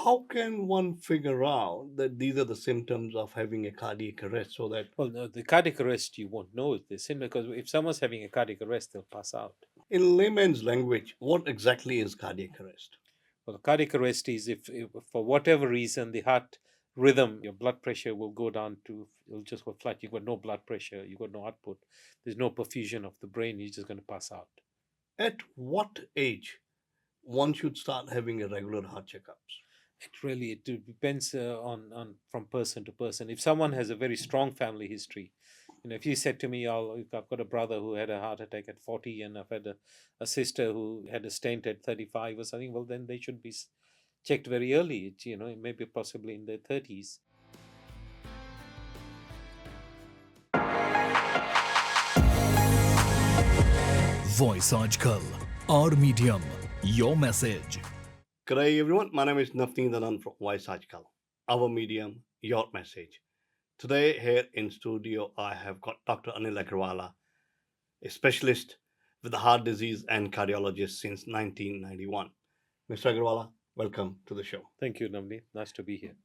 How can one figure out that these are the symptoms of having a cardiac arrest so that Well, no, the cardiac arrest you won't know this because if someone's having a cardiac arrest, they'll pass out. in layman's language, what exactly is cardiac arrest? Well, cardiac arrest is if for whatever reason the heart rhythm, your blood pressure will go down to, it'll just go flat. You've got no blood pressure, you've got no output, there's no perfusion of the brain, you're just going to pass out. At what age one should start having a regular heart checkups? It depends on from person to person. If someone has a very strong family history, if you said to me, I've got a brother who had a heart attack at 40, and I've had a sister who had a stent at 35 or something, well, then they should be checked very early. Maybe possibly in their 30s. Voice aajKal, our medium, your message. Good day, everyone. My name is Navneet Anand from aajKal. Our medium, your message. Today, here in studio, I have got Dr. Anil Aggarwala, a specialist with the heart disease and cardiologist since 1991. Mr. Aggarwala, welcome to the show. Thank you, Navneet. Nice to be here.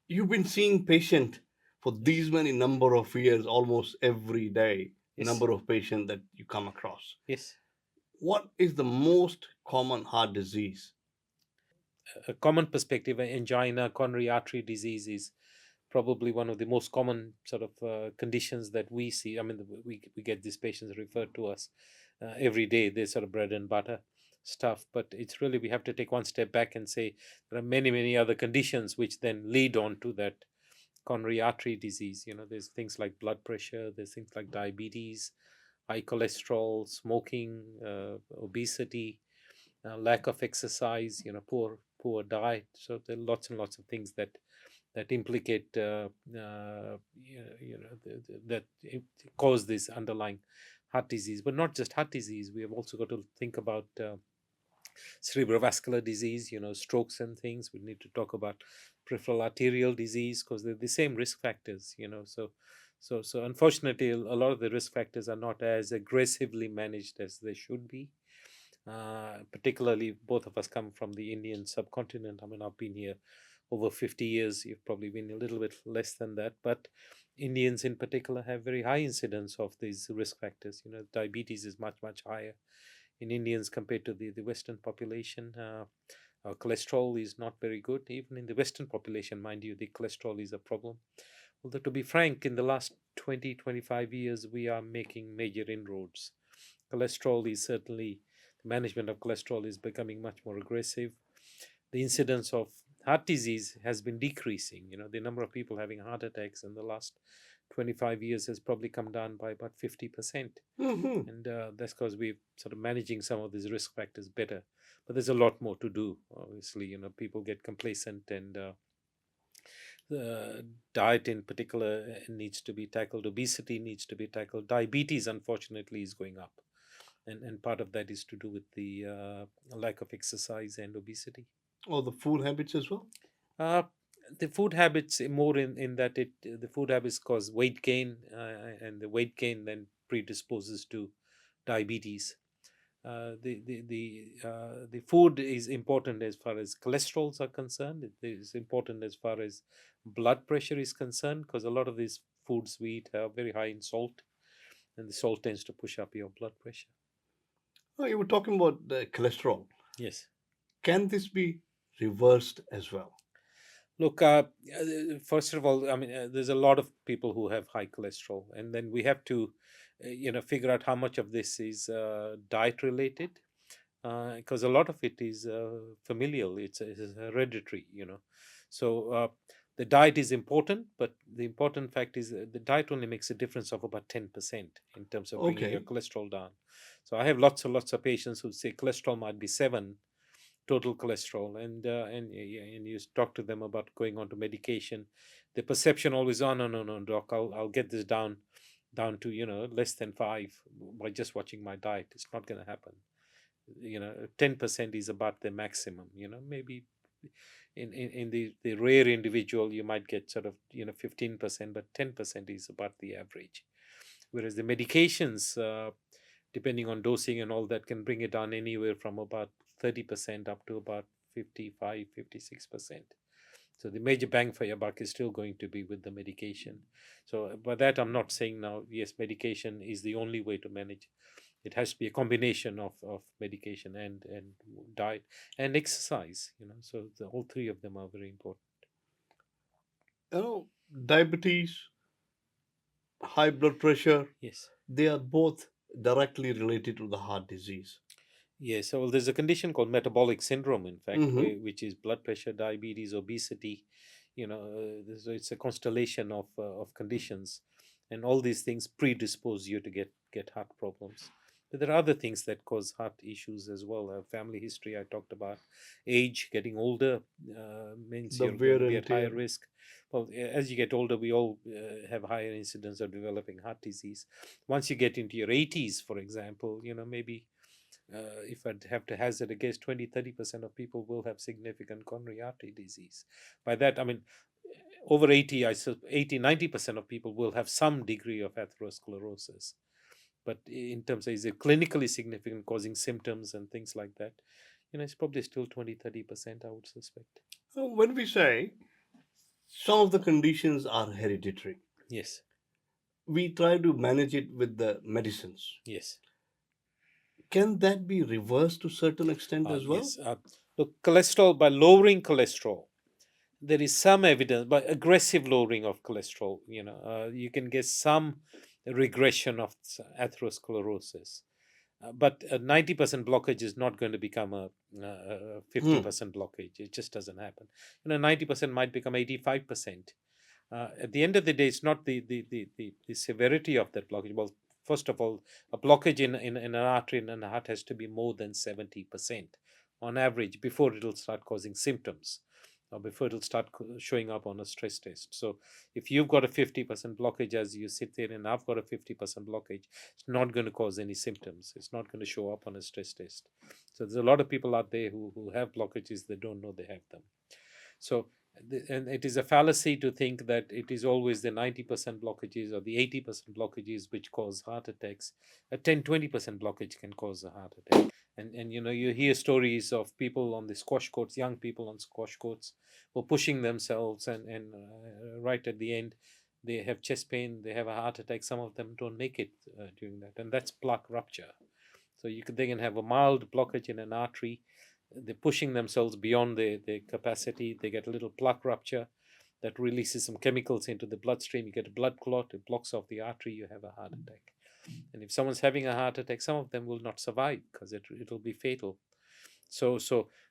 You've been seeing patient for these Yes. many number of years, almost every day, Yes. number of patients that you come across. Yes. What is the most common heart disease? A common perspective, angina, coronary artery disease is probably one of the most common sort of conditions that we see. I mean, we get these patients referred to us every day. They're sort of bread and butter stuff, but it's really, we have to take one step back and say there are many, many other conditions which then lead on to that coronary artery disease. There's things like blood pressure, there's things like diabetes, high cholesterol, smoking, obesity, lack of exercise, poor diet. So there are lots and lots of things that implicate that cause this underlying heart disease. But not just heart disease, we have also got to think about cerebrovascular disease, strokes and things. We need to talk about peripheral arterial disease because they're the same risk factors. So unfortunately, a lot of the risk factors are not as aggressively managed as they should be. Particularly, both of us come from the Indian subcontinent. I mean, I've been here over 50 years. You've probably been a little bit less than that, but Indians in particular have very high incidence of these risk factors. Diabetes is much, much higher in Indians compared to the Western population. Cholesterol is not very good. Even in the Western population, mind you, the cholesterol is a problem. Although, to be frank, in the last 20-25 years, we are making major inroads. Cholesterol is certainly, the management of cholesterol is becoming much more aggressive. The incidence of heart disease has been decreasing. The number of people having heart attacks in the last 25 years has probably come down by about 50%. Mhm. And that's because we're sort of managing some of these risk factors better. But there's a lot more to do. Obviously, people get complacent, and the diet in particular needs to be tackled. Obesity needs to be tackled. Diabetes, unfortunately, is going up. And part of that is to do with the lack of exercise and obesity. Or the food habits as well? Uh, the food habits more in that the food habits cause weight gain, and the weight gain then predisposes to diabetes. The food is important as far as cholesterols are concerned. It is important as far as blood pressure is concerned, because a lot of these foods we eat are very high in salt, and the salt tends to push up your blood pressure. Oh, you were talking about the cholesterol. Yes. Can this be reversed as well? Look, first of all, I mean, there's a lot of people who have high cholesterol, and then we have to, figure out how much of this is diet related, because a lot of it is familial. It's hereditary. So the diet is important, but the important fact is the diet only makes a difference of about 10% in terms of bringing your Okay. cholesterol down. So I have lots and lots of patients who say cholesterol might be 7 total cholesterol, and you talk to them about going on to medication. The perception always, oh, no, no, no, doc, I'll get this down to less than 5 by just watching my diet. It's not going to happen. 10% is about the maximum. Maybe in the rare individual you might get sort of 15%, but 10% is about the average. Whereas the medications, depending on dosing and all that, can bring it down anywhere from about 30% up to about 55, 56%. So the major bang for your buck is still going to be with the medication. So by that, I'm not saying now, yes, medication is the only way to manage. It has to be a combination of medication and diet and exercise, so all three of them are very important. You know, diabetes, high blood pressure, Yes. they are both directly related to the heart disease. Yes, so there's a condition called metabolic syndrome, in fact, Mm-hmm. which is blood pressure, diabetes, obesity. So it's a constellation of conditions, and all these things predispose you to get heart problems. But there are other things that cause heart issues as well. Family history I talked about, age, getting older means The you're wear going to be and at higher tear. risk. Well, as you get older, we all have higher incidence of developing heart disease. Once you get into your 80s, for example, maybe if I'd have to hazard a guess, 20-30% of people will have significant coronary artery disease. By that, I mean, over 80, 80-90% of people will have some degree of atherosclerosis. But in terms of is it clinically significant, causing symptoms and things like that, it's probably still 20-30%, I would suspect. So when we say some of the conditions are hereditary, Yes, we try to manage it with the medicines. yes. Can that be reversed to certain extent as well? Yes. Look, cholesterol, by lowering cholesterol, there is some evidence, but aggressive lowering of cholesterol, you can get some regression of atherosclerosis. But a 90% blockage is not going to become a Hmm. 50% blockage. It just doesn't happen. 90% might become 85%. At the end of the day, it's not the severity of that blockage. Well, first of all, a blockage in an artery in a heart has to be more than 70% on average before it'll start causing symptoms or before it'll start showing up on a stress test. So if you've got a 50% blockage as you sit there and I've got a 50% blockage, it's not going to cause any symptoms. It's not going to show up on a stress test. So there's a lot of people out there who have blockages, they don't know they have them. So, and it is a fallacy to think that it is always the 90% blockages or the 80% blockages which cause heart attacks. A 10-20% blockage can cause a heart attack. And you hear stories of people on the squash courts, young people on squash courts, who are pushing themselves, and right at the end, they have chest pain, they have a heart attack. Some of them don't make it during that, and that's plaque rupture. So they can have a mild blockage in an artery. They're pushing themselves beyond their capacity. They get a little plaque rupture that releases some chemicals into the bloodstream. You get a blood clot, it blocks off the artery, you have a heart attack. And if someone's having a heart attack, some of them will not survive because it'll be fatal. So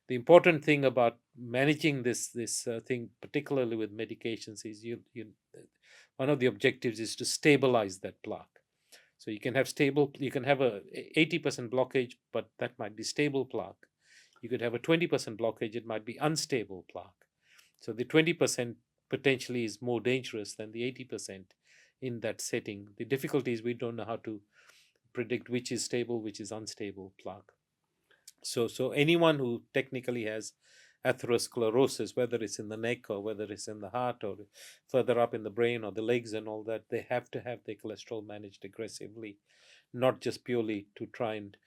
the important thing about managing this thing, particularly with medications, is one of the objectives is to stabilize that plaque. So you can have a 80% blockage, but that might be stable plaque. You could have a 20% blockage, it might be unstable plaque. So the 20% potentially is more dangerous than the 80% in that setting. The difficulty is we don't know how to predict which is stable, which is unstable plaque. So anyone who technically has atherosclerosis, whether it's in the neck or whether it's in the heart or further up in the brain or the legs and all that, they have to have their cholesterol managed aggressively, not just purely to try and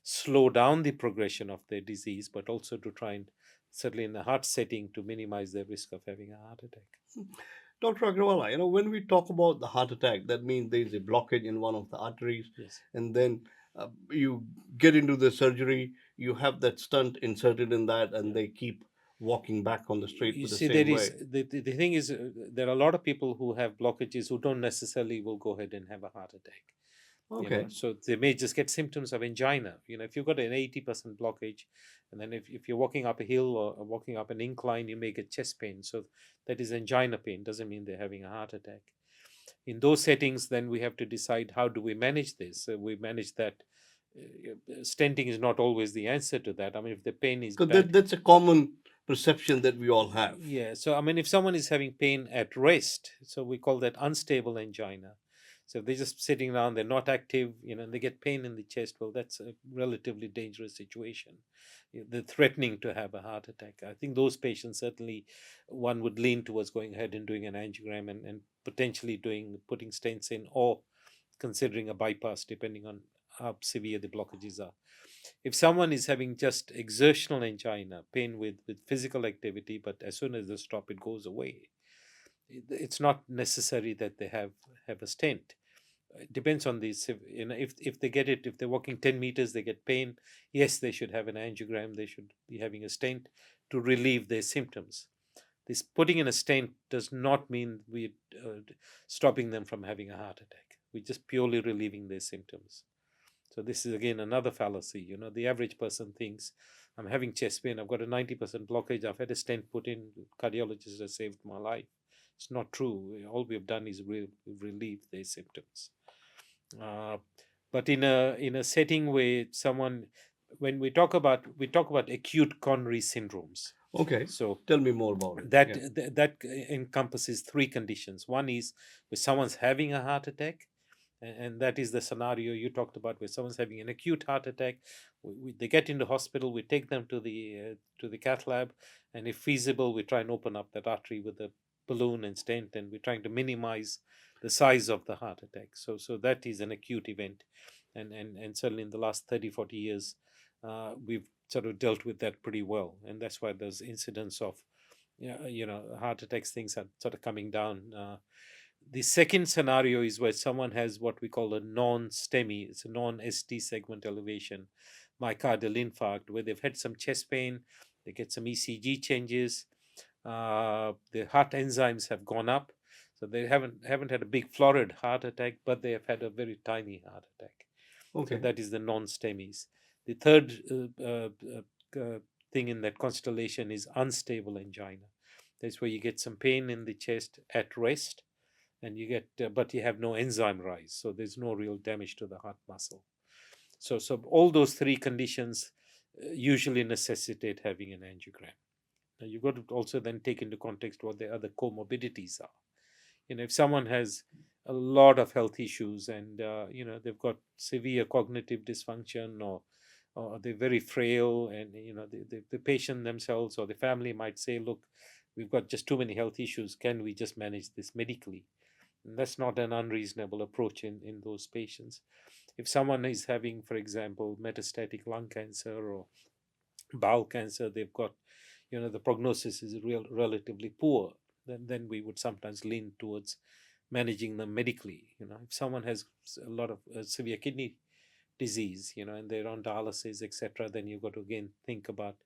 slow down the progression of their disease, but also to try and, certainly in the heart setting, to minimize their risk of having a heart attack. Dr. Agrawala, when we talk about the heart attack, that means there is a blockage in one of the arteries, Yes. and then you get into the surgery, you have that stunt inserted in that, and they keep walking back on the street You with the see, there same is way. the thing is, there are a lot of people who have blockages who don't necessarily will go ahead and have a heart attack. Okay. So they may just get symptoms of angina. If you've got an 80% blockage, and then if you're walking up a hill or walking up an incline, you may get chest pain. So that is angina pain, doesn't mean they're having a heart attack. In those settings, then we have to decide, how do we manage this. We manage that. Stenting is not always the answer to that. I mean, if the pain is Because bad, that's a common perception that we all have. yeah. So I mean, if someone is having pain at rest, so we call that unstable angina. So if they're just sitting down, they're not active, and they get pain in the chest. Well, that's a relatively dangerous situation. They're threatening to have a heart attack. I think those patients, certainly one would lean towards going ahead and doing an angiogram, and potentially putting stents in, or considering a bypass, depending on how severe the blockages are. If someone is having just exertional angina, pain with physical activity, but as soon as they stop, it goes away, it's not necessary that they have a stent. It depends on these. If they get it, if they're walking 10 meters, they get pain. Yes, they should have an angiogram. They should be having a stent to relieve their symptoms. This putting in a stent does not mean we're stopping them from having a heart attack. We're just purely relieving their symptoms. So this is again another fallacy. The average person thinks, I'm having chest pain, I've got a 90% blockage, I've had a stent put in, cardiologist has saved my life. It's not true. All we've done is relieve their symptoms. Uh, but in a setting where someone, when we talk about acute coronary syndromes. Okay. So Tell me more about it. that Yeah. that encompasses three conditions. One is where someone's having a heart attack, and that is the scenario you talked about, where someone's having an acute heart attack. They get into hospital, we take them to the cath lab, and if feasible, we try and open up that artery with a balloon and stent, and we're trying to minimize the size of the heart attack. So that is an acute event, and certainly in the last 30-40 years, we've sort of dealt with that pretty well, and that's why there's incidence of heart attacks, things are sort of coming down. The second scenario is where someone has what we call a non-STEMI, it's a non-ST segment elevation myocardial infarct, where they've had some chest pain, they get some ECG changes, the heart enzymes have gone up, so they haven't had a big florid heart attack, but they have had a very tiny heart attack. Okay. So that is the non-STEMIs. The third thing in that constellation is unstable angina. That's where you get some pain in the chest at rest, and you get, but you have no enzyme rise, so there's no real damage to the heart muscle. So all those three conditions usually necessitate having an angiogram. Now you've got to also then take into context what the other comorbidities are. If someone has a lot of health issues, and they've got severe cognitive dysfunction, or they're very frail, and the patient themselves or the family might say, look, we've got just too many health issues, can we just manage this medically? And that's not an unreasonable approach in those patients. If someone is having, for example, metastatic lung cancer or bowel cancer, they've got, the prognosis is relatively poor, then we would sometimes lean towards managing them medically. If someone has a lot of severe kidney disease, and they're on dialysis, etc., then you've got to again think about,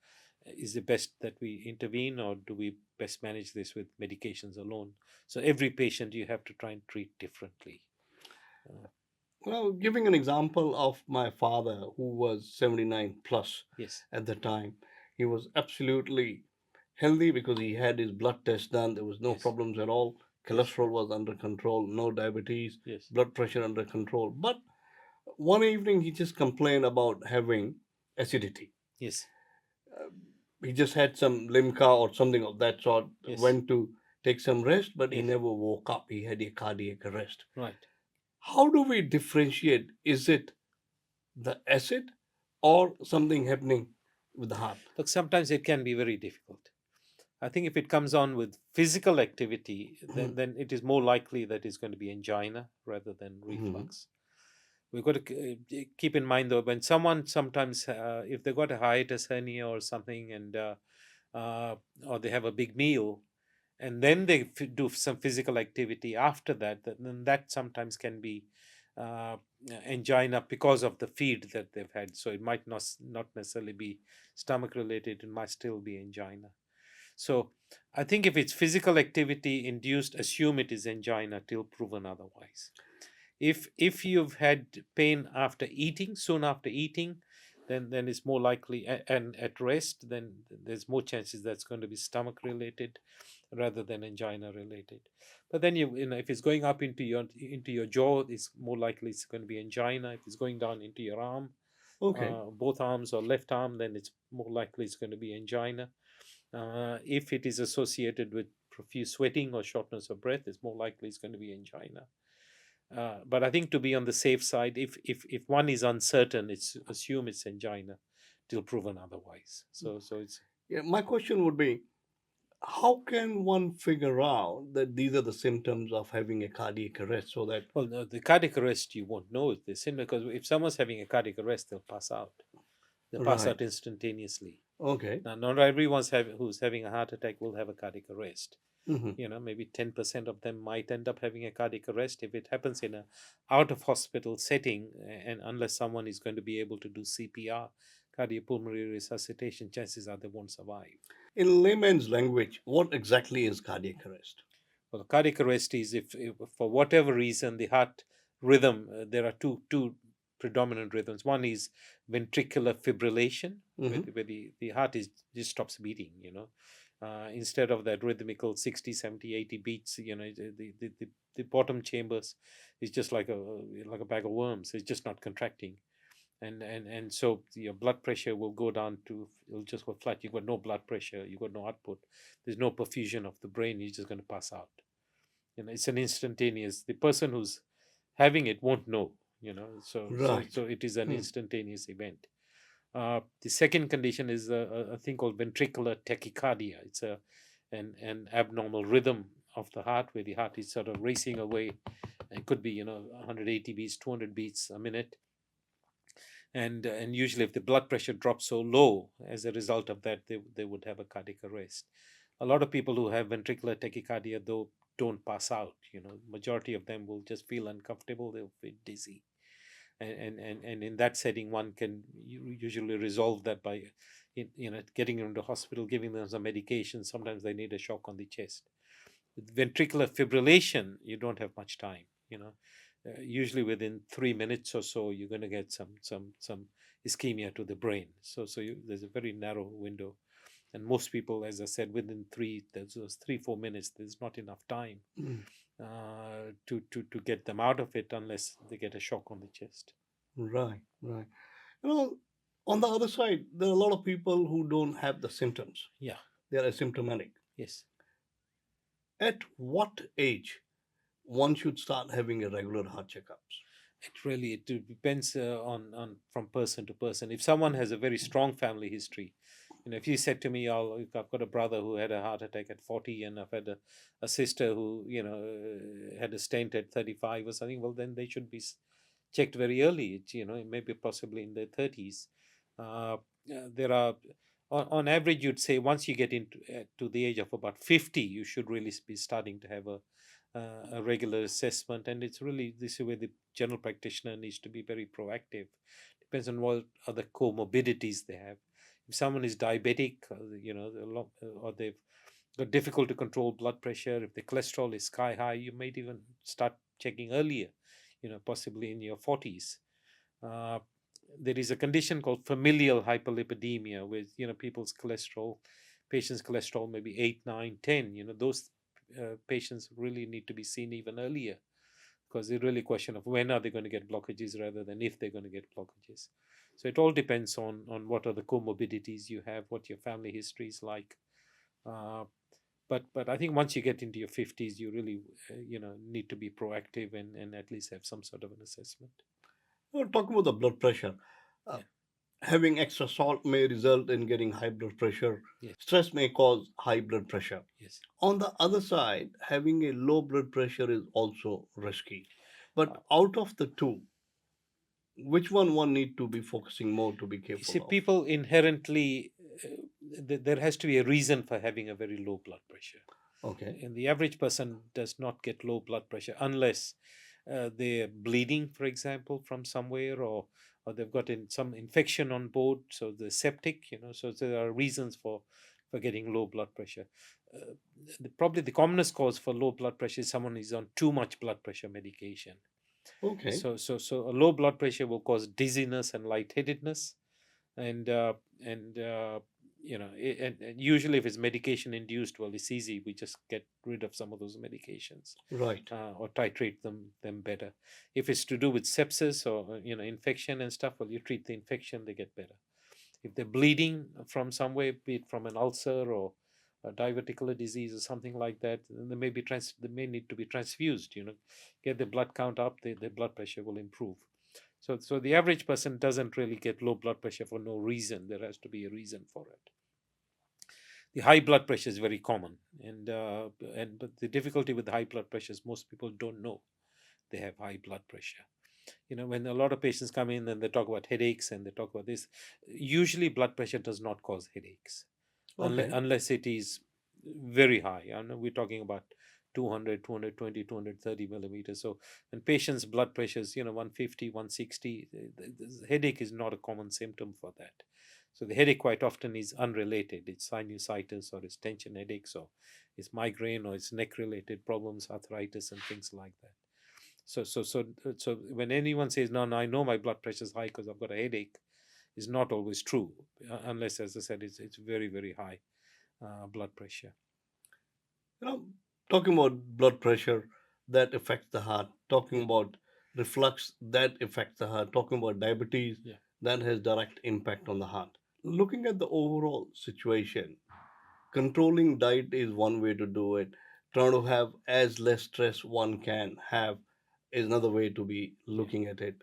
is it best that we intervene, or do we best manage this with medications alone? So every patient you have to try and treat differently. Well, giving an example of my father, who was 79 plus Yes. at the time, he was absolutely healthy because he had his blood test done. There was no Yes. problems at all. Cholesterol was under control, no diabetes, Yes. blood pressure under control. But one evening he just complained about having acidity. Yes. He just had some limca or something of that sort, Yes. went to take some rest, but he Yes. never woke up. He had a cardiac arrest. Right. How do we differentiate? Is it the acid or something happening with the heart? Look, sometimes it can be very difficult. I think if it comes on with physical activity, then it is more likely that it's going to be angina rather than reflux. We've got to keep in mind, though, when someone sometimes, if they've got a hiatus hernia or something, and or they have a big meal, and then they do some physical activity after that, then that sometimes can be angina because of the feed that they've had. So it might not necessarily be stomach related, it might still be angina. So I think if it's physical activity induced, assume it is angina till proven otherwise. If you've had pain after eating, soon after eating, then it's more likely, and at rest, then there's more chances that's going to be stomach related rather than angina related. But then if it's going up into your jaw, it's more likely it's going to be angina. If it's going down into your arm, Okay. both arms or left arm, then it's more likely it's going to be angina. If it is associated with profuse sweating or shortness of breath, it's more likely it's going to be angina. But I think to be on the safe side, if one is uncertain, it's assume it's angina till proven otherwise. So it's Yeah, my question would be, how can one figure out that these are the symptoms of having a cardiac arrest so that well, no, the cardiac arrest you won't know this, because if someone's having a cardiac arrest, they'll pass out. They pass Right. out instantaneously. Okay. Now, not everyone's who's having a heart attack will have a cardiac arrest. Hmm. Maybe 10% of them might end up having a cardiac arrest if it happens in a out of hospital setting, and unless someone is going to be able to do CPR, cardiopulmonary resuscitation, chances are they won't survive. In layman's language, what exactly is cardiac arrest? Well, cardiac arrest is if for whatever reason the heart rhythm, there are two predominant rhythms. One is ventricular fibrillation, where, Hmm. the heart is just stops beating. Instead of that rhythmical 60, 70, 80 beats, the bottom chambers is just like a bag of worms. It's just not contracting. And so your blood pressure will go down to, it'll just go flat. You've got no blood pressure, you've got no output, there's no perfusion of the brain, you're just going to pass out. It's an instantaneous, the person who's having it won't know. Right. So it is an Hmm. instantaneous event. The second condition is a thing called ventricular tachycardia. It's an abnormal rhythm of the heart, where the heart is sort of racing away. It could be 180 beats, 200 beats a minute. And usually if the blood pressure drops so low as a result of that, they would have a cardiac arrest. A lot of people who have ventricular tachycardia, though, don't pass out. Majority of them will just feel uncomfortable, they'll feel dizzy. And in that setting, one can usually resolve that by getting them to hospital, giving them some medication. Sometimes they need a shock on the chest. With ventricular fibrillation, you don't have much time. Usually within 3 minutes or so, you're going to get some ischemia to the brain. There's a very narrow window, and most people, as I said, within those 3-4 minutes, there's not enough time Mm. to get them out of it unless they get a shock on the chest. Right. Right. You know, on the other side, there are a lot of people who don't have the symptoms. Yeah. They are asymptomatic. Yes. At what age one should start having a regular heart checkups? It depends on from person to person. If someone has a very strong family history, if you said to me, I've got a brother who had a heart attack at 40, and I've had a sister who had a stent at 35 or something, well, then they should be checked very early. Maybe possibly in their 30s. There are, on average, you'd say once you get into to the age of about 50, you should really be starting to have a regular assessment. And it's really this is where the general practitioner needs to be very proactive. Depends on what other comorbidities they have. If someone is diabetic, or they've got difficult to control blood pressure, if the cholesterol is sky high, you might even start checking earlier, possibly in your 40s. Uh, there is a condition called familial hyperlipidemia, with patients' cholesterol maybe 8, 9, 10. Those patients really need to be seen even earlier, because it's really a question of when are they going to get blockages rather than if they're going to get blockages. So it all depends on what are the comorbidities you have, what your family history is like. Uh, but I think once you get into your 50s, you really need to be proactive, and at least have some sort of an assessment. Talking about the blood pressure, uh, Yeah. having extra salt may result in getting high blood pressure. Yes. Stress may cause high blood pressure. Yes. On the other side, having a low blood pressure is also risky. But Uh, out of the two, which one need to be focusing more to be you see, careful of? people inherently, there has to be a reason for having a very low blood pressure. Okay. And the average person does not get low blood pressure unless they're bleeding, for example, from somewhere, or they've got some infection on board, so the septic. So there are reasons for getting low blood pressure. Uh, Probably the commonest cause for low blood pressure is someone is on too much blood pressure medication. Okay. So a low blood pressure will cause dizziness and lightheadedness, and and usually if it's medication induced, well, it's easy. We just get rid of some of those medications, Right. or titrate them better. If it's to do with sepsis or infection and stuff, well, you treat the infection, they get better. If they're bleeding from somewhere, be it from an ulcer or a diverticular disease or something like that, then they may need to be transfused. Get the blood count up, the blood pressure will improve. So the average person doesn't really get low blood pressure for no reason. There has to be a reason for it. The high blood pressure is very common, but the difficulty with high blood pressure is most people don't know they have high blood pressure. When a lot of patients come in and they talk about headaches and they talk about this, usually blood pressure does not cause headaches Okay. unless it is very high. I know we're talking about 200, 220, 230 millimeters. So when patients' blood pressure is 150, 160, the headache is not a common symptom for that. So the headache quite often is unrelated. It's sinusitis, or it's tension headaches, or it's migraine, or it's neck related problems, arthritis and things like that. So when anyone says, no, I know my blood pressure is high because I've got a headache, is not always true, unless, as I said, it's very, very high blood pressure. You know, talking about blood pressure that affects the heart, talking Yeah. about reflux that affects the heart, talking about diabetes Yeah. that has direct impact on the heart. Looking at the overall situation, controlling diet is one way to do it. Trying to have as less stress one can have is another way to be Yeah. looking at it.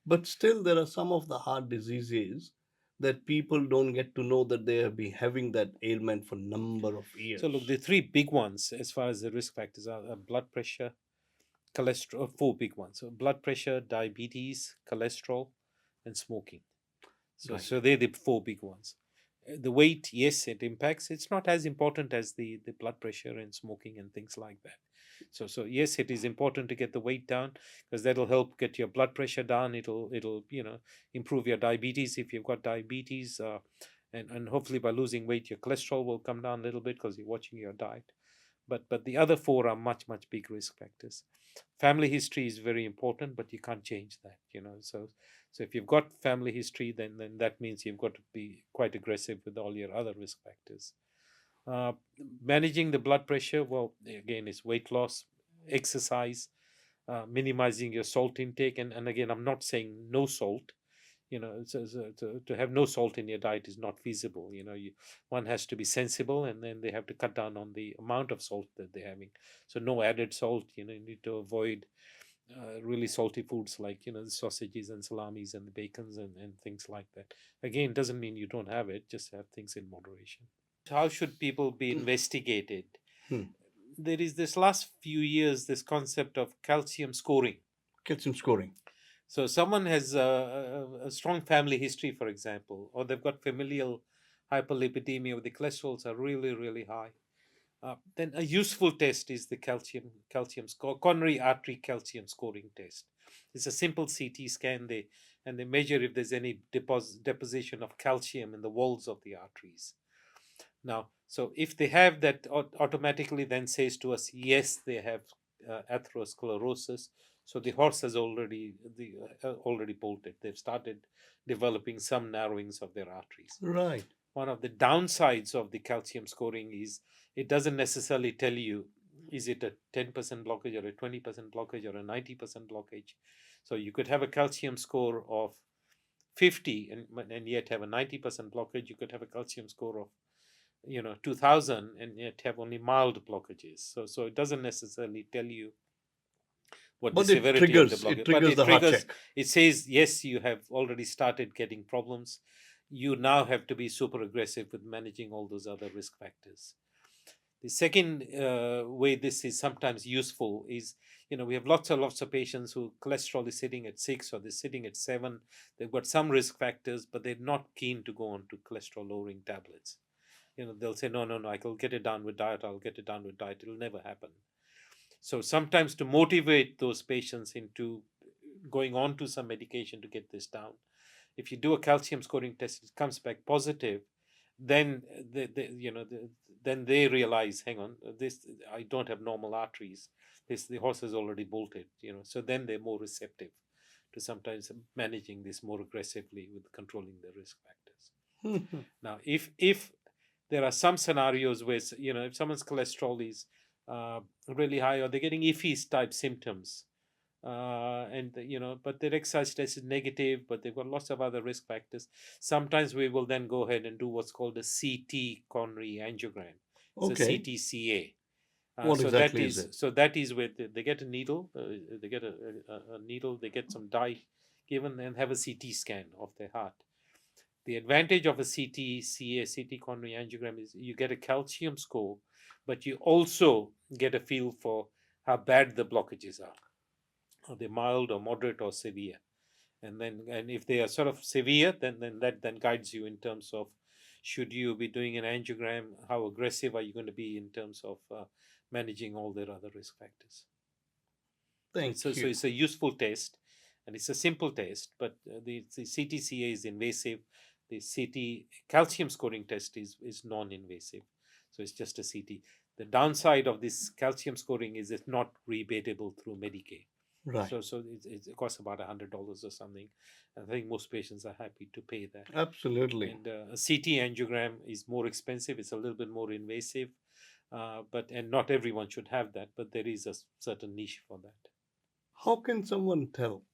But still, there are some of the heart diseases that people don't get to know that they have been having that ailment for number of So look, years. the three big ones as far as the risk factors are blood pressure, cholesterol, four big ones. So blood pressure, diabetes, cholesterol, and smoking. So Right. so they're the four big ones. The weight, yes, it impacts. It's not as important as the blood pressure and smoking and things like that. So yes, it is important to get the weight down, because that'll help get your blood pressure down. It'll improve your diabetes if you've got diabetes, and hopefully by losing weight your cholesterol will come down a little bit because you're watching your diet. But the other four are much, much big risk factors. Family history is very important, but you can't change that. So if you've got family history, then that means you've got to be quite aggressive with all your other risk factors. uh, Managing the blood pressure, well, again, is weight loss, exercise, minimizing your salt intake. And again, I'm not saying no salt. To have no salt in your diet is not feasible. One has to be sensible, and then they have to cut down on the amount of salt that they're having. So no added salt. You need to avoid really salty foods like the sausages and salamis and the bacons and things like that. Again, doesn't mean you don't have it, just have things in moderation. How should people be investigated? Hmm. There is this last few years this concept of calcium scoring. Calcium scoring. So someone has a strong family history, for example, or they've got familial hyperlipidemia, where the cholesterols are really, really high. Then a useful test is the calcium score, coronary artery calcium scoring test. It's a simple CT scan. They measure if there's any deposition of calcium in the walls of the arteries. Now, so if they have that, automatically then says to us, yes, they have atherosclerosis. So the horse has already bolted. They've started developing some narrowings of their arteries. Right. One of the downsides of the calcium scoring is it doesn't necessarily tell you, is it a 10% blockage or a 20% blockage or a 90% blockage. So you could have a calcium score of 50 and yet have a 90% blockage. You could have a calcium score of 2000 and yet have only mild blockages. So it doesn't necessarily tell you what the But it severity of the triggers it blockage, but triggers it the heart triggers. check. It says, yes, you have already started getting problems. You now have to be super aggressive with managing all those other risk factors. The second way this is sometimes useful is, we have lots and lots of patients who cholesterol is sitting at 6 or they're sitting at 7. They've got some risk factors, but they're not keen to go on to cholesterol lowering tablets. They'll say, no, I'll get it down with diet. It'll never happen. So sometimes, to motivate those patients into going on to some medication to get this down, if you do a calcium scoring test, it comes back positive, then then they realize, hang on, this, I don't have normal arteries. The horse has already bolted. So then they're more receptive to sometimes managing this more aggressively with controlling the risk factors. Now, if there are some scenarios where, if someone's cholesterol is really high, or they're getting iffy type symptoms, and but their exercise test is negative, but they've got lots of other risk factors, sometimes we will then go ahead and do what's called a CT coronary angiogram. It's a Okay. CTCA. What So that exactly is is it? so that is where they get a needle, they get a needle, they get some dye given, and have a CT scan of their heart. The advantage of a CTCA, CT coronary angiogram, is you get a calcium score, but you also get a feel for how bad the blockages are. Are they mild or moderate or severe? And if they are sort of severe, then that then guides you in terms of should you be doing an angiogram, how aggressive are you going to be in terms of managing all their other risk factors. Thank So you. it's a useful test, and it's a simple test, but the CTCA is invasive. The CT calcium scoring test is non-invasive, so it's just a CT. The downside of this calcium scoring is it's not rebatable through Medicaid. Right. So it costs about $100 or something. I think most patients are happy to pay that. Absolutely. And a CT angiogram is more expensive. It's a little bit more invasive, and not everyone should have that. But there is a certain niche for that. How can someone tell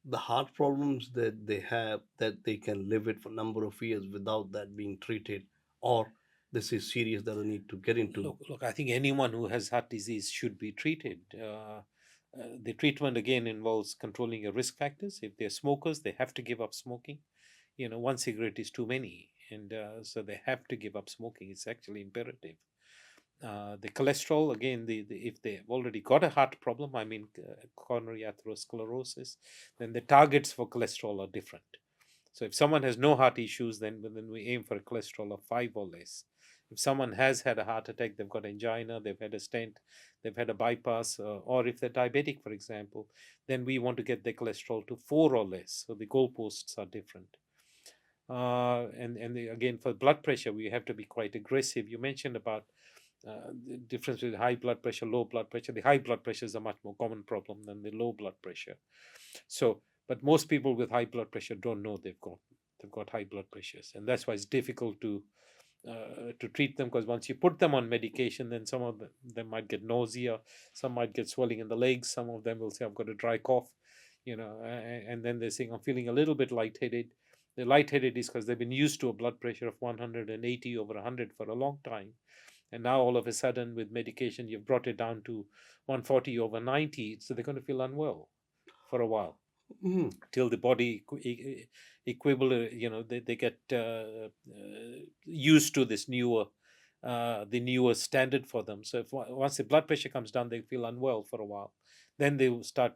the heart problems that they have that they can live it for a number of years without that being treated, or this is serious that I need to get into? Look. I think anyone who has heart disease should be treated. The treatment again involves controlling your risk factors. If they're smokers, they have to give up smoking. One cigarette is too many, and so they have to give up smoking. It's actually imperative. The cholesterol, again, if they've already got a heart problem, I mean coronary atherosclerosis, then the targets for cholesterol are different. So if someone has no heart issues, then we aim for a cholesterol of 5 or less. If someone has had a heart attack, they've got angina, they've had a stent, they've had a bypass, or if they're diabetic, for example, then we want to get their cholesterol to 4 or less. So the goalposts are different. Again, for blood pressure, we have to be quite aggressive. You mentioned about the difference with high blood pressure, low blood pressure. The high blood pressure is a much more common problem than the low blood pressure. So, but most people with high blood pressure don't know they've got high blood pressures, and that's why it's difficult to treat them, because once you put them on medication, then some of them might get nausea, some might get swelling in the legs, some of them will say I've got a dry cough, and then they're saying I'm feeling a little bit lightheaded. The lightheaded is because they've been used to a blood pressure of 180 over 100 for a long time, and now all of a sudden with medication you've brought it down to 140 over 90, so they're going to feel unwell for a while Mhm. till the body equivalent, they get used to this the newer standard for them. So if once the blood pressure comes down, they feel unwell for a while, then they will start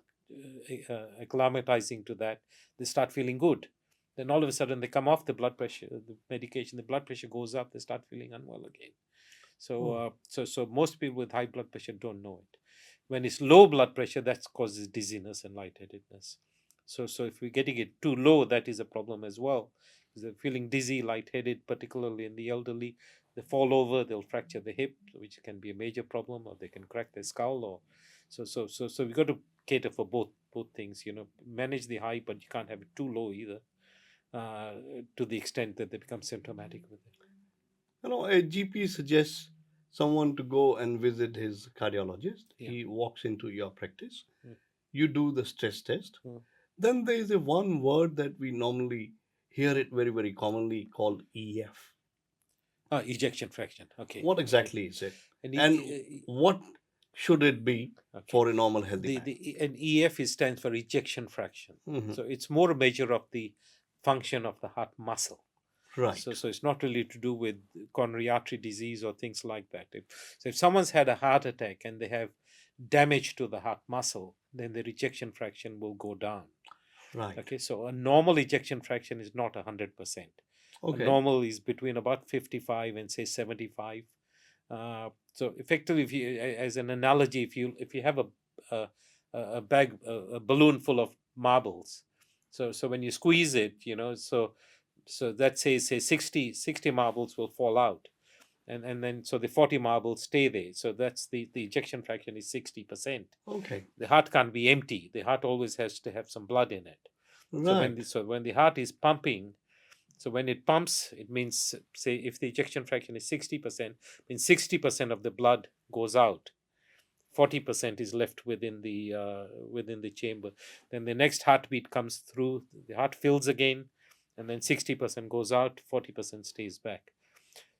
acclimatizing to that. They start feeling good, then all of a sudden they come off the medication, the blood pressure goes up, they start feeling unwell again. So, Oh. so most people with high blood pressure don't know it. When it's low blood pressure, that causes dizziness and lightheadedness. So if we're getting it too low, that is a problem as well. Because they're feeling dizzy, lightheaded, particularly in the elderly. They fall over, they'll fracture the hip, which can be a major problem, or they can crack their skull. Or so we've got to cater for both things. Manage the high, but you can't have it too low either, to the extent that they become symptomatic with it. A GP suggests someone to go and visit his cardiologist. Yeah. He walks into your practice. Mm. You do the stress test. Mm. Then there is a one word that we normally hear it very, very commonly called EF. Ejection fraction. Okay. What Okay. exactly is it? And And what should it be okay. for a normal healthy man? An EF stands for ejection fraction. Mhm. So it's more a measure of the function of the heart muscle. Right. So it's not really to do with coronary artery disease or things like that. If someone's had a heart attack and they have damage to the heart muscle, then their ejection fraction will go down. Right. Okay, so a normal ejection fraction is not 100%. Okay. Normal is between about 55 and say 75. So effectively, if you, as an analogy, if you have a a bag, a balloon full of marbles, so when you squeeze it, so that says say 60 marbles will fall out, and then so the 40 marbles stay there. So that's the ejection fraction is 60%. Okay. The heart can't be empty. The heart always has to have some blood in it. So Right. when the heart is pumping, so when it pumps, it means, say, if the ejection fraction is 60%, means 60% of the blood goes out. 40% is left within the chamber. Then the next heartbeat comes through, the heart fills again, and then 60% goes out, 40% stays back.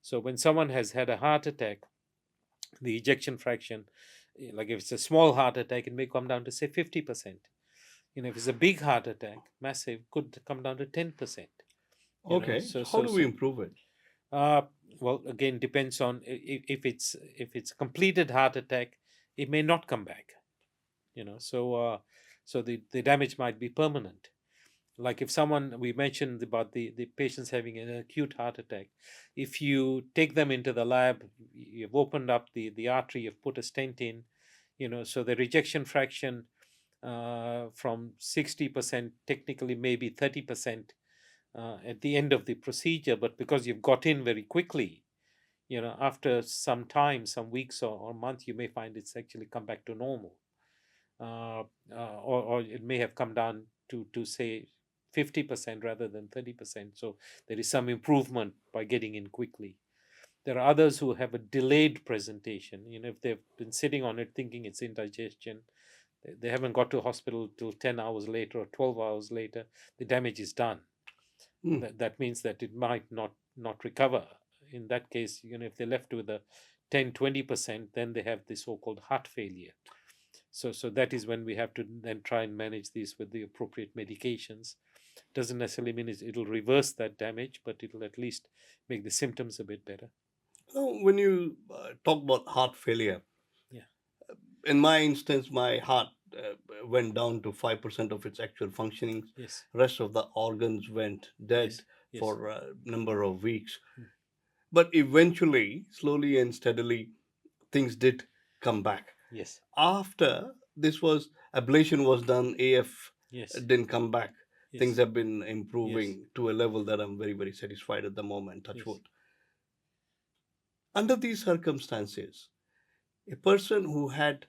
So when someone has had a heart attack, the ejection fraction, like if it's a small heart attack, it may come down to say 50%. If it's a big heart attack, massive, could come down to 10%. Okay. So how do we improve it? Uh, well, again, depends on if it's a completed heart attack, it may not come back. So So the damage might be permanent. Like if someone, we mentioned about the patients having an acute heart attack, if you take them into the lab, you've opened up the artery, you've put a stent in, so the rejection fraction from 60%, technically maybe 30% at the end of the procedure, but because you've got in very quickly, after some time, some weeks or months, you may find it's actually come back to normal. Or it may have come down to say 50% rather than 30%. So there is some improvement by getting in quickly. There are others who have a delayed presentation. If they've been sitting on it thinking it's indigestion, they haven't got to hospital till 10 hours later or 12 hours later, the damage is done. That means that it might not recover. In that case, if they're left with a 10-20%, then they have the so-called heart failure. So that is when we have to then try and manage these with the appropriate medications. Doesn't necessarily mean it'll reverse that damage, but it'll at least make the symptoms a bit better. When you talk about heart failure, Yeah. in my instance, my heart went down to 5% of its actual functioning. Yes. Rest of the organs went dead Yes. Yes. for a number of weeks. Mm. But eventually, slowly and steadily, things did come back. Yes. After this was ablation was done, AF Yes. didn't come back. Yes. Things have been improving to a level that I'm very, very satisfied at the moment. Touch Yes. wood. Under these circumstances, a person who had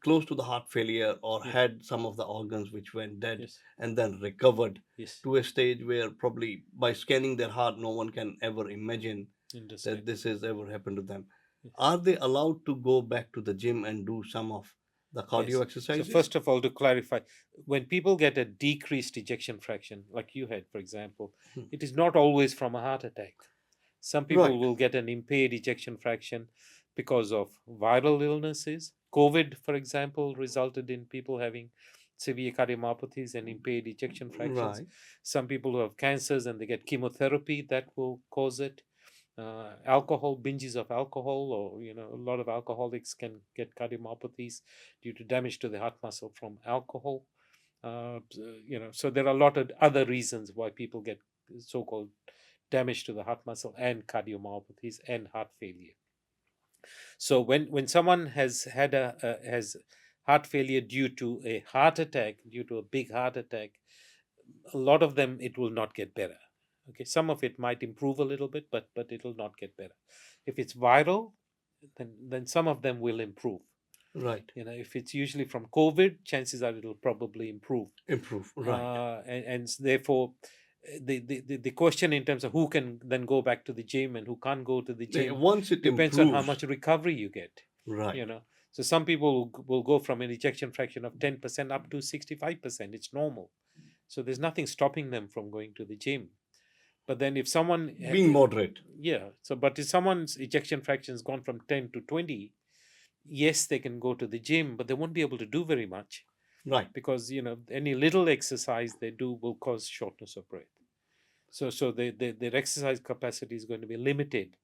close to the heart failure or Yeah. had some of the organs which went dead Yes. and then recovered Yes. to a stage where probably by scanning their heart, no one can ever imagine that Understand. this has ever happened to them. Yes. Are they allowed to go back to the gym and do some of the cardio Yes. exercises? So first of all, to clarify, when people get a decreased ejection fraction, like you had, for example, Hmm. it is not always from a heart attack. Some people Right. will get an impaired ejection fraction because of viral illnesses. COVID, for example, resulted in people having severe cardiomyopathies and impaired ejection fractions. Right. Some people who have cancers and they get chemotherapy, that will cause it. Alcohol, binges of alcohol, or a lot of alcoholics can get cardiomyopathies due to damage to the heart muscle from alcohol. So there are a lot of other reasons why people get so-called damage to the heart muscle and cardiomyopathies and heart failure. So when someone has had has heart failure due to a heart attack, due to a big heart attack, a lot of them, it will not get better. Okay, some of it might improve a little bit, but it will not get better. If it's viral, then some of them will improve. Right. If it's usually from COVID, chances are it'll probably improve. Improve. Right. And therefore, the question in terms of who can then go back to the gym and who can't go to the gym Once it depends on how improves. much recovery you get. Right. So some people will go from an ejection fraction of 10% up to 65%. It's normal. So there's nothing stopping them from going to the gym. But then if someone Being moderate. but if someone's ejection fraction has gone from 10 to 20, yes, they can go to the gym, but they won't be able to do very much. Right. Because any little exercise they do will cause shortness of breath. So their exercise capacity is going to be limited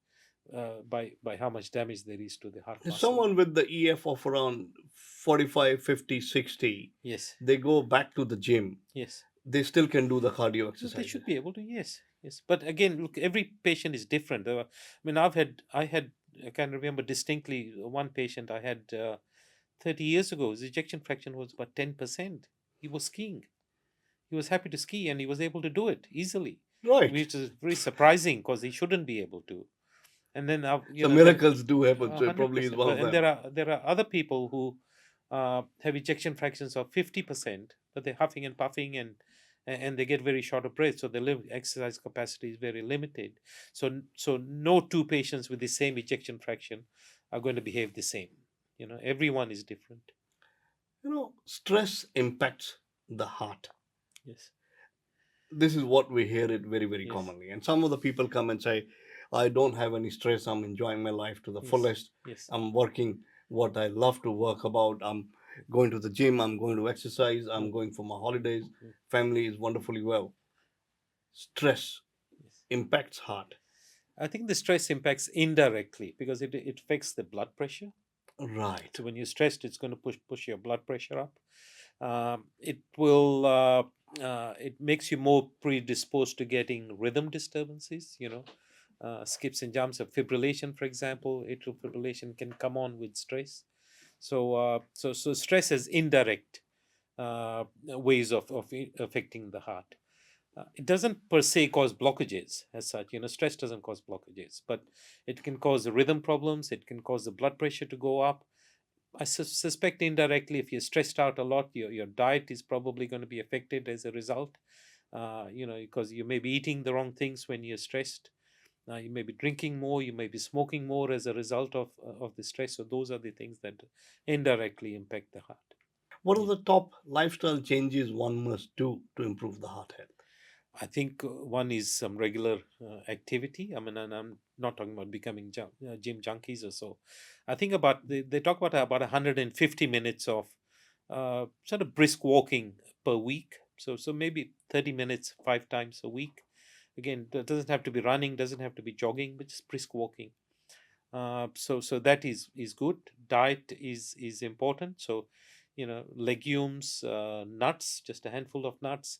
by how much damage there is to the heart muscle. Someone with the EF of around 45, 50, 60, Yes. they go back to the gym. Yes. They still can do the cardio So exercise. they should be able to. Yes. But again, look, every patient is different. I mean, I can remember distinctly one patient I had 30 years ago. His ejection fraction was about 10%. He was skiing. He was happy to ski and he was able to do it easily, Right. which is very surprising because he shouldn't be able to. And then So miracles do happen. So it probably is 100%. one of And them. there are other people who have ejection fractions of 50%, but they're huffing and puffing and they get very short of breath. So their exercise capacity is very limited. So no two patients with the same ejection fraction are going to behave the same. Everyone is different. Stress impacts the heart. Yes. This is what we hear it very, very Yes. commonly. And some of the people come and say, I don't have any stress. I'm enjoying my life to the Yes. fullest. Yes. I'm working what I love to work about. I'm going to the gym. I'm going to exercise. I'm going for my holidays. Family is wonderfully well. Stress Yes. impacts heart. I think the stress impacts indirectly because it affects the blood pressure. Right. So when you're stressed, it's going to push your blood pressure up. It will it makes you more predisposed to getting rhythm disturbances. Skips and jumps of fibrillation, for example. Atrial fibrillation can come on with stress. So stress has indirect ways of affecting the heart. It doesn't per se cause blockages as such. Stress doesn't cause blockages, but it can cause rhythm problems. It can cause the blood pressure to go up. I suspect indirectly, if you're stressed out a lot, your diet is probably going to be affected as a result. Because you may be eating the wrong things when you're stressed. You may be drinking more. You may be smoking more as a result of the stress. So those are the things that indirectly impact the heart. What are Yeah. the top lifestyle changes one must do to improve the heart health? I think one is some regular activity. I mean, and I'm not talking about becoming gym junkies or so. I think they talk about 150 minutes of sort of brisk walking per week. So maybe 30 minutes 5 times a week. Again, it doesn't have to be running, doesn't have to be jogging, but just brisk walking. So that is good. Diet is important. So legumes, nuts, just a handful of nuts,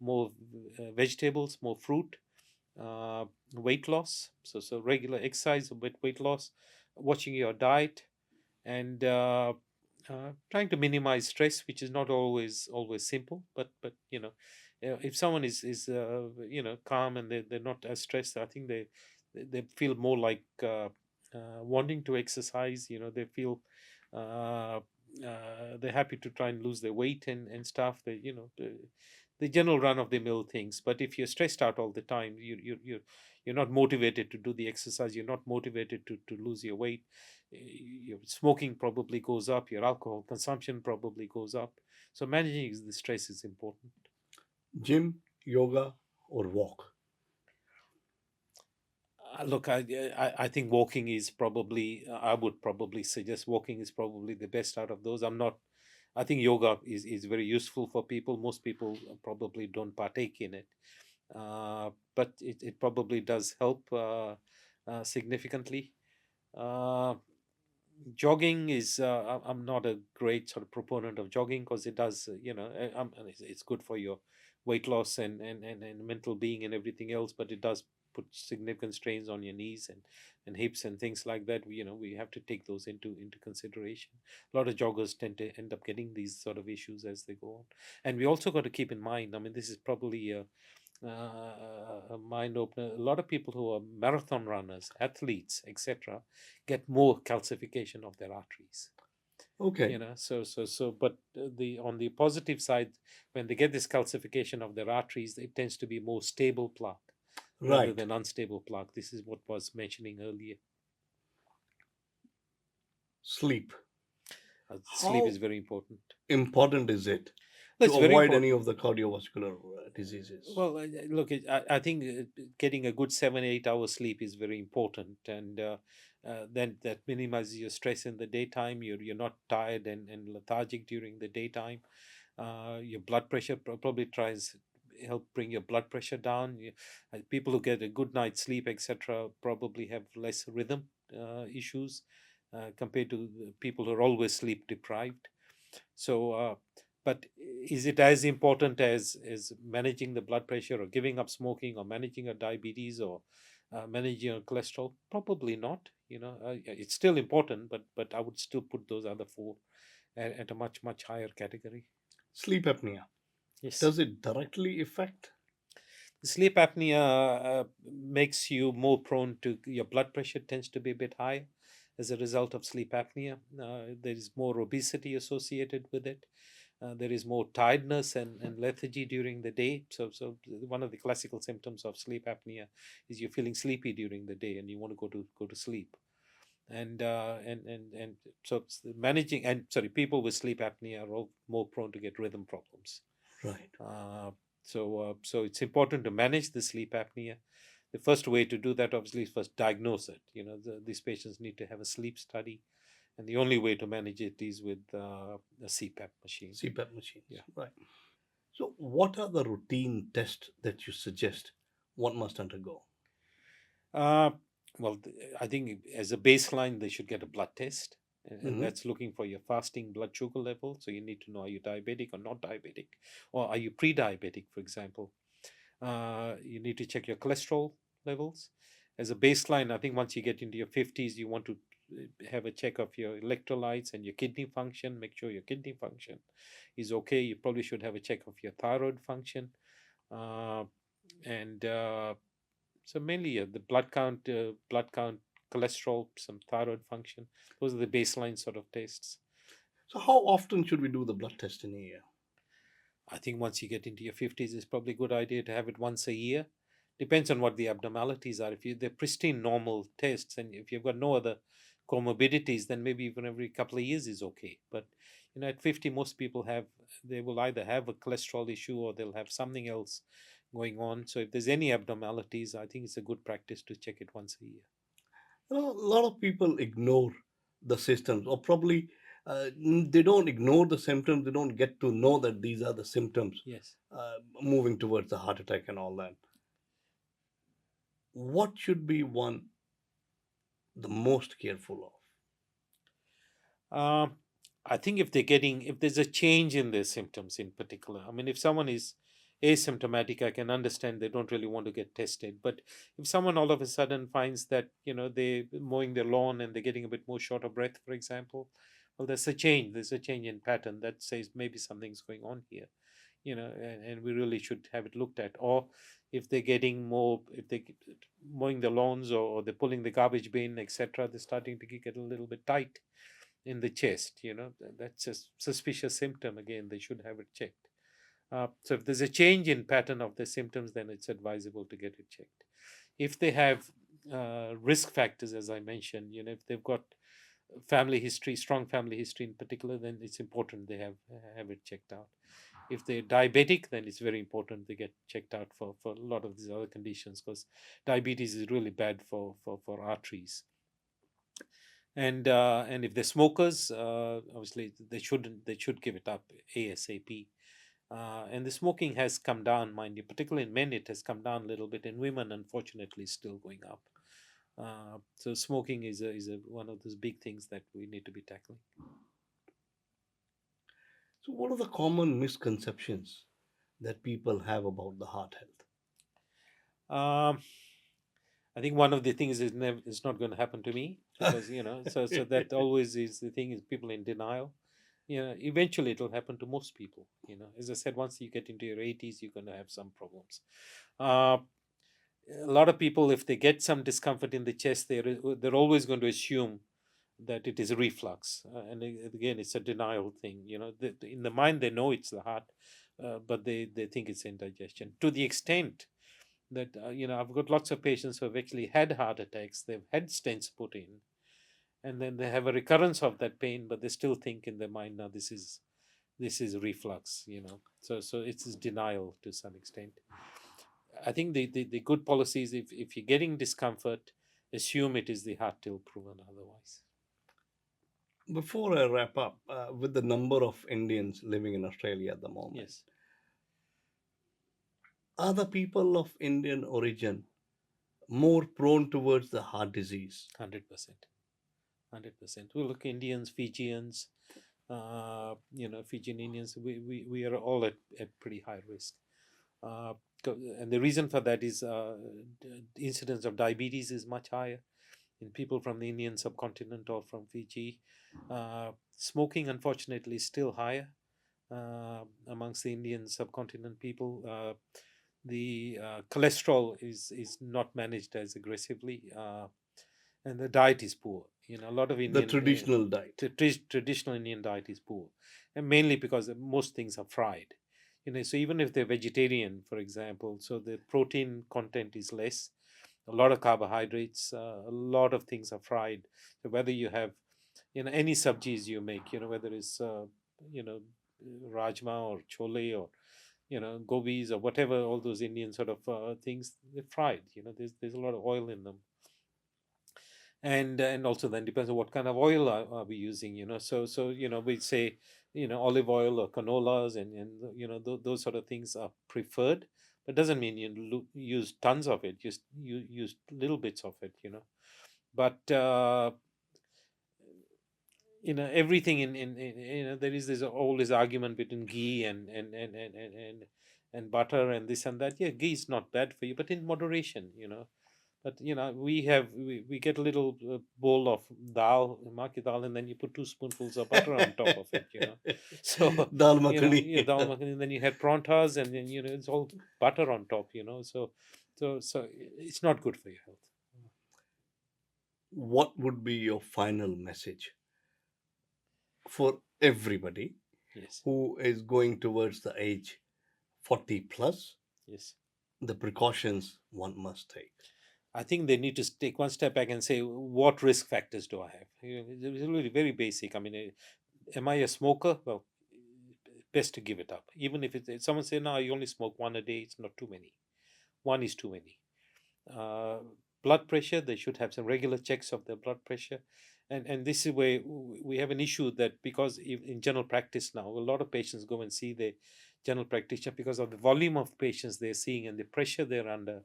more vegetables, more fruit. Weight loss. So regular exercise with weight loss. Watching your diet, and trying to minimize stress, which is not always simple. But if someone is calm and they're not as stressed, I think they feel more like wanting to exercise. They feel uh, they're happy to try and lose their weight and stuff. The general run of the mill things. But if you're stressed out all the time, you're not motivated to do the exercise. You're not motivated to lose your weight. Your smoking probably goes up. Your alcohol consumption probably goes up. So managing the stress is important. Gym, yoga, or walk? Look, I think walking is probably. I would probably suggest walking is probably the best out of those. I'm not. I think yoga is very useful for people. Most people probably don't partake in it, but it probably does help significantly. Uh, Jogging is. I'm not a great sort of proponent of jogging because it does. And it's good for your weight loss and mental being and everything else, but it does put significant strains on your knees and hips and things like that. We have to take those into consideration. A lot of joggers tend to end up getting these sort of issues as they go on, and we also got to keep in mind. I mean, this is probably a mind opener. A lot of people who are marathon runners, athletes, etc., get more calcification of their arteries. Okay, But the on the positive side, when they get this calcification of their arteries, it tends to be more stable plaque rather right. than unstable plaque. This is what was mentioning earlier. Sleep. Sleep is How very important. important is it to That's very avoid any important. of the cardiovascular diseases? Well, look, I think getting a good 7 8 hours sleep is very important, and then that minimizes your stress in the daytime. You're not tired and lethargic during the daytime. Your blood pressure probably tries help bring your blood pressure down. People who get a good night's sleep, etc., probably have less rhythm issues compared to the people who are always sleep deprived. So, but is it as important as managing the blood pressure or giving up smoking or managing your diabetes or managing your cholesterol? Probably not. It's still important, but I would still put those other four at a much higher category. Sleep apnea. Yes. Does it directly affect? Sleep apnea makes you more prone to your blood pressure tends to be a bit high as a result of sleep apnea. There is more obesity associated with it. There is more tiredness and lethargy during the day. So one of the classical symptoms of sleep apnea is you're feeling sleepy during the day and you want to go to sleep. And so managing and sorry, people with sleep apnea are all more prone to get rhythm problems. Right. Uh, so it's important to manage the sleep apnea. The first way to do that, obviously, is first diagnose it. These patients need to have a sleep study, and the only way to manage it is with a CPAP machine. CPAP machines. Yeah. Right. So, what are the routine tests that you suggest one must undergo? Uh, well, I think as a baseline, they should get a blood test. and Hmm. that's looking for your fasting blood sugar level. So you need to know, are you diabetic or not diabetic, or are you pre-diabetic, for example. You need to check your cholesterol levels as a baseline. I think once you get into your 50s, you want to have a check of your electrolytes and your kidney function. Make sure your kidney function is okay. You probably should have a check of your thyroid function, uh, and so mainly the blood count, cholesterol, some thyroid function. Those are the baseline sort of tests. So, how often should we do the blood test in a year? I think once you get into your 50s, it's probably a good idea to have it once a year. Depends on what the abnormalities are. If they're pristine normal tests, and if you've got no other comorbidities, then maybe even every couple of years is okay. But at 50, most people they will either have a cholesterol issue or they'll have something else going on. So if there's any abnormalities, I think it's a good practice to check it once a year. A lot of people ignore the symptoms, or probably they don't ignore the symptoms. They don't get to know that these are the symptoms Yes. moving towards the heart attack and all that. What should be one the most careful of? Um, I think if there's a change in their symptoms in particular, I mean, if someone is asymptomatic, I can understand they don't really want to get tested. But if someone all of a sudden finds that, they're mowing their lawn and they're getting a bit more short of breath, for example, well, there's a change. There's a change in pattern that says maybe something's going on here, and we really should have it looked at. Or if they're getting more, if they're mowing the lawns, or they're pulling the garbage bin, etc., they're starting to get a little bit tight in the chest. That's a suspicious symptom. Again, they should have it checked. So if there's a change in pattern of the symptoms, then it's advisable to get it checked. If they have risk factors, as I mentioned, if they've got family history, strong family history in particular, then it's important they have it checked out. If they're diabetic, then it's very important they get checked out for a lot of these other conditions, because diabetes is really bad for arteries. And if they're smokers, obviously they should give it up ASAP. And the smoking has come down, mind you, particularly in men. It has come down a little bit. In women, unfortunately, is still going up. So smoking is one of those big things that we need to be tackling. So, what are the common misconceptions that people have about the heart health? um, I think one of the things is never, it's not going to happen to me, because so that always is the thing, is people in denial. Eventually it'll happen to most people. As I said, once you get into your 80s, you're going to have some problems. uh, a lot of people, if they get some discomfort in the chest, they're always going to assume that it is reflux. And again, it's a denial thing. In the mind they know it's the heart, but they think it's indigestion, to the extent that I've got lots of patients who have actually had heart attacks. They've had stents put in, and then they have a recurrence of that pain, but they still think in their mind, now this is reflux. So it's denial to some extent. I think the good policy is, if you're getting discomfort, assume it is the heart till proven otherwise. Before I wrap up, with the number of Indians living in Australia at the moment, Yes. are the people of Indian origin more prone towards the heart disease? 100%. 100%. We look, Indians, Fijians, Fijian Indians, we are all at pretty high risk. Uh, and the reason for that is the incidence of diabetes is much higher in people from the Indian subcontinent or from Fiji. Smoking, unfortunately, is still higher amongst the Indian subcontinent people. The cholesterol is not managed as aggressively, and the diet is poor. A lot of The Indian traditional diet. traditional Indian diet is poor, and mainly because most things are fried. So even if they're vegetarian, for example, so the protein content is less, a lot of carbohydrates, a lot of things are fried. So whether you have, any subjis you make, whether it's you know rajma or chole, or gobis, or whatever, all those Indian sort of things, they're fried. There's a lot of oil in them. And also then depends on what kind of oil are we using. So we say, olive oil or canolas, and those sort of things are preferred, but doesn't mean you use tons of it. Just you use little bits of it. But everything in there is this always argument between ghee and butter and this and that. Yeah, ghee is not bad for you, but in moderation. But we get a little bowl of dal, maki dal, and then you put 2 spoonfuls of butter on top of it. So Dal makhani. yeah, dal makhani, and then you had prantas, and then it's all butter on top. So it's not good for your health. What would be your final message for everybody Yes, who is going towards the age 40 plus, yes. the precautions one must take? I think they need to take one step back and say, what risk factors do I have? It's really very basic. I mean, am I a smoker? Well, best to give it up. Even if someone say, no, you only smoke one a day, it's not too many. One is too many. Uh, Blood pressure, they should have some regular checks of their blood pressure. And this is where we have an issue, that because in general practice now, a lot of patients go and see the general practitioner because of the volume of patients they're seeing and the pressure they're under.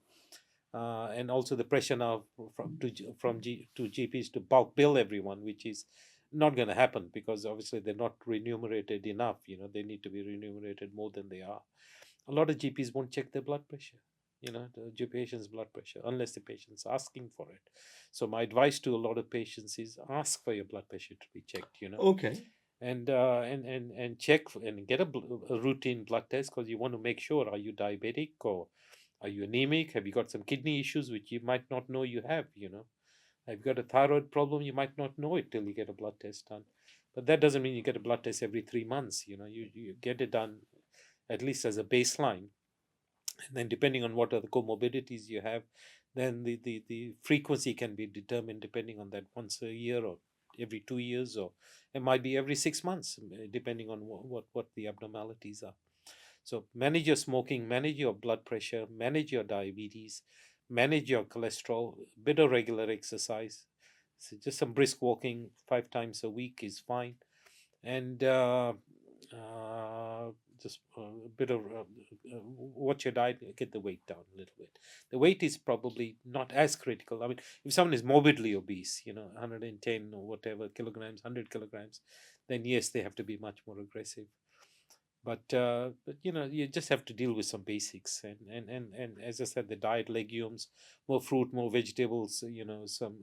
And also the pressure now to GPs to bulk bill everyone, which is not going to happen, because obviously they're not remunerated enough. They need to be remunerated more than they are. A lot of GPs won't check their blood pressure, the patient's blood pressure, unless the patient's asking for it. So my advice to a lot of patients is, ask for your blood pressure to be checked. Okay. And check and get a routine blood test, because you want to make sure, are you diabetic, or are you anemic? Have you got some kidney issues which you might not know you have? Have you got a thyroid problem? You might not know it till you get a blood test done. But that doesn't mean you get a blood test every 3 months. You get it done at least as a baseline. And then depending on what are the comorbidities you have, then the frequency can be determined depending on that, once a year or every 2 years, or it might be every 6 months, depending on what the abnormalities are. So manage your smoking, manage your blood pressure, manage your diabetes, manage your cholesterol, bit of regular exercise. So just some brisk walking 5 times a week is fine. And just a bit of watch your diet, get the weight down a little bit. The weight is probably not as critical. I mean, if someone is morbidly obese, 110 or whatever kilograms, 100 kilograms, then yes, they have to be much more aggressive. But you just have to deal with some basics, and as I said, the diet: legumes, more fruit, more vegetables, some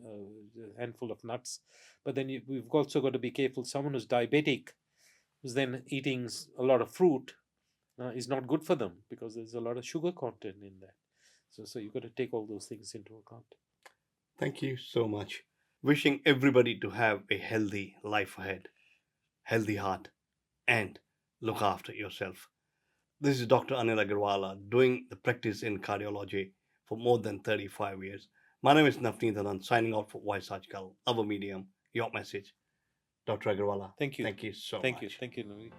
handful of nuts. But then we've also got to be careful. Someone who's diabetic, who's then eating a lot of fruit, is not good for them, because there's a lot of sugar content in that. So you've got to take all those things into account. Thank you so much. Wishing everybody to have a healthy life ahead, healthy heart, and look after yourself. This is Dr. Anil Aggarwala, doing the practice in cardiology for more than 35 years. My name is Navneet Anand, signing out for Voice aajKal, our medium, your message. Dr. Aggarwala, Thank you. thank you so Thank you. much. Thank you, Navneet.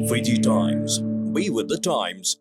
Fiji Times. Be with the times.